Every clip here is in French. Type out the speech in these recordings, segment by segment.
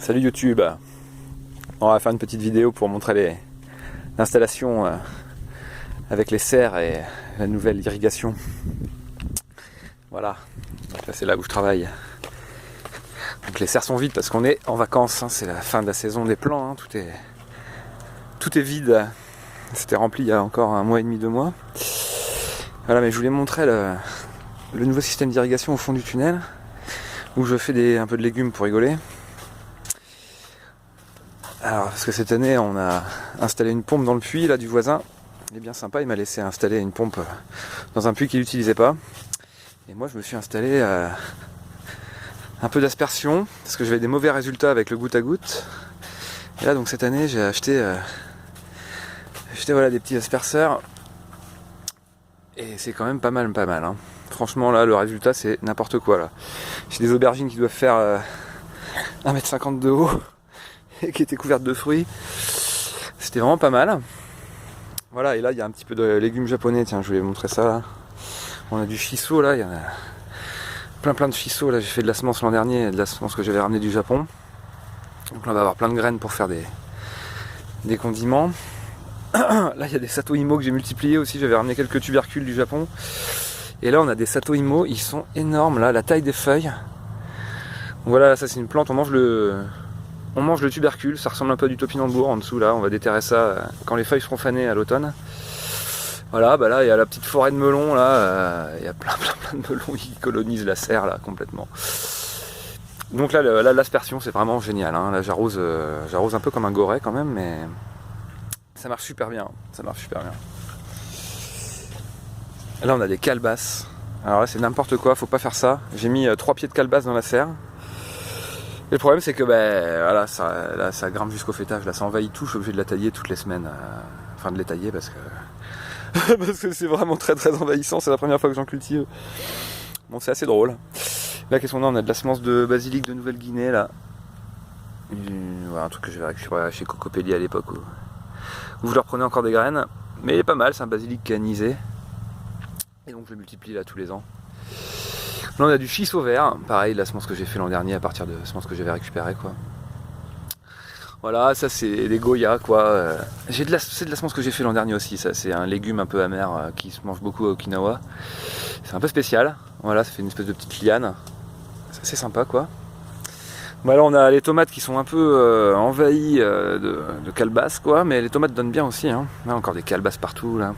Salut YouTube. On va faire une petite vidéo pour montrer l'installation avec les serres et la nouvelle irrigation. Voilà, donc là c'est là où je travaille. Donc les serres sont vides parce qu'on est en vacances, hein. C'est la fin de la saison des plants, hein. Tout est vide. C'était rempli il y a encore 1 mois et demi, 2 mois. Voilà, mais je voulais montrer le nouveau système d'irrigation au fond du tunnel où je fais un peu de légumes pour rigoler. Alors, parce que cette année, on a installé une pompe dans le puits là du voisin. Il est bien sympa, il m'a laissé installer une pompe dans un puits qu'il n'utilisait pas. Et moi, je me suis installé un peu d'aspersion, parce que j'avais des mauvais résultats avec le goutte à goutte. Et là, donc cette année, j'ai acheté voilà, des petits asperceurs. Et c'est quand même pas mal, hein. Franchement, là, le résultat, c'est n'importe quoi, là. J'ai des aubergines qui doivent faire 1,50 m de haut. Qui était couverte de fruits. C'était vraiment pas mal. Voilà, et là il y a un petit peu de légumes japonais. Tiens, je voulais vous montrer ça là. On a du shiso là, il y en a plein de shiso là. J'ai fait de la semence l'an dernier, de la semence que j'avais ramené du Japon. Donc là on va avoir plein de graines pour faire des condiments. Là il y a des sato imo que j'ai multipliés aussi. J'avais ramené quelques tubercules du Japon. Et là on a des sato imo, ils sont énormes là, la taille des feuilles. Voilà, ça c'est une plante, on mange le tubercule, ça ressemble un peu à du topinambour en dessous là, on va déterrer ça quand les feuilles seront fanées à l'automne. Voilà, bah là il y a la petite forêt de melons là, il y a plein de melons qui colonisent la serre là complètement. Donc là l'aspersion c'est vraiment génial, hein. Là j'arrose un peu comme un goret quand même, mais ça marche super bien, Là on a des calebasses, alors là c'est n'importe quoi, faut pas faire ça. J'ai mis 3 pieds de calebasse dans la serre. Et le problème c'est que voilà, ça grimpe jusqu'au fêtage, là ça envahit tout, je suis obligé de la tailler toutes les semaines, enfin de les tailler parce que c'est vraiment très envahissant, c'est la première fois que j'en cultive. Bon, c'est assez drôle. Là qu'est-ce qu'on a? On a de la semence de basilic de Nouvelle-Guinée là. Voilà, un truc que j'avais récupéré chez Cocopelli à l'époque où je leur prenais encore des graines. Mais il est pas mal, c'est un basilic qui est anisé. Et donc je le multiplie là tous les ans. Là on a du shiso vert, pareil, la semence que j'ai fait l'an dernier à partir de semence que j'avais récupérée quoi. Voilà, ça c'est des goya quoi. C'est de la semence que j'ai fait l'an dernier aussi, ça c'est un légume un peu amer qui se mange beaucoup à Okinawa. C'est un peu spécial, voilà, ça fait une espèce de petite liane. C'est assez sympa quoi. Voilà, on a les tomates qui sont un peu envahies de calebasses quoi, mais les tomates donnent bien aussi, hein. Là encore des calebasses partout là.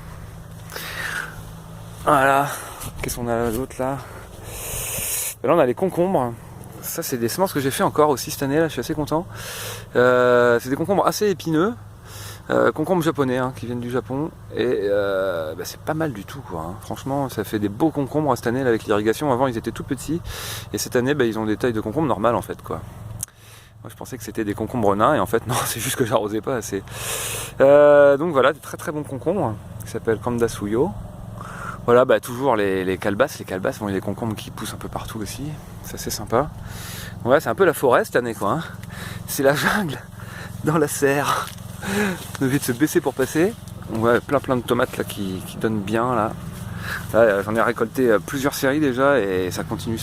Voilà, qu'est-ce qu'on a d'autre là? Là on a les concombres, ça c'est des semences que j'ai fait encore aussi cette année là, je suis assez content. C'est des concombres assez épineux, concombres japonais hein, qui viennent du Japon, et c'est pas mal du tout quoi, hein. Franchement ça fait des beaux concombres cette année là, avec l'irrigation. Avant ils étaient tout petits et cette année ils ont des tailles de concombres normales en fait quoi. Moi je pensais que c'était des concombres nains et en fait non, c'est juste que j'arrosais pas assez. Donc voilà, des très bons concombres qui s'appellent Kandasuyo. Voilà, toujours les calebasses, bon, il y a des concombres qui poussent un peu partout aussi, c'est assez sympa. Ouais, c'est un peu la forêt cette année quoi, hein. C'est la jungle dans la serre. On est obligé de se baisser pour passer. On voit plein de tomates là qui donnent bien là. Là j'en ai récolté plusieurs séries déjà et ça continue.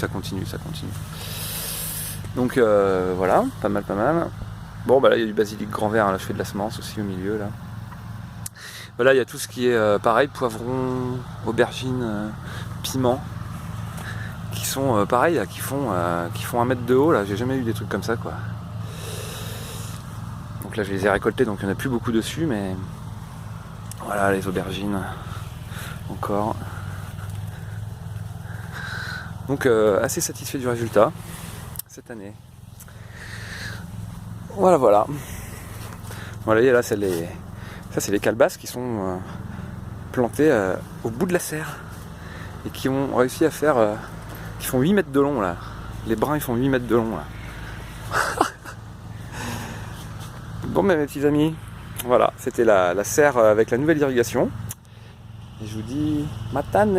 Donc voilà, pas mal. Bon là il y a du basilic grand vert, hein. Là je fais de la semence aussi au milieu là. Voilà, il y a tout ce qui est pareil, poivron, aubergines, piment, qui sont pareil, qui font 1 mètre de haut. Là, j'ai jamais eu des trucs comme ça quoi. Donc là, je les ai récoltés, donc il n'y en a plus beaucoup dessus, mais voilà les aubergines encore. Donc assez satisfait du résultat cette année. Voilà. Voilà, et là c'est les calebasses qui sont plantées au bout de la serre et qui ont réussi à faire qui font 8 mètres de long là. Les brins ils font 8 mètres de long là. Bon mes petits amis, voilà, c'était la serre avec la nouvelle irrigation. Et je vous dis matane.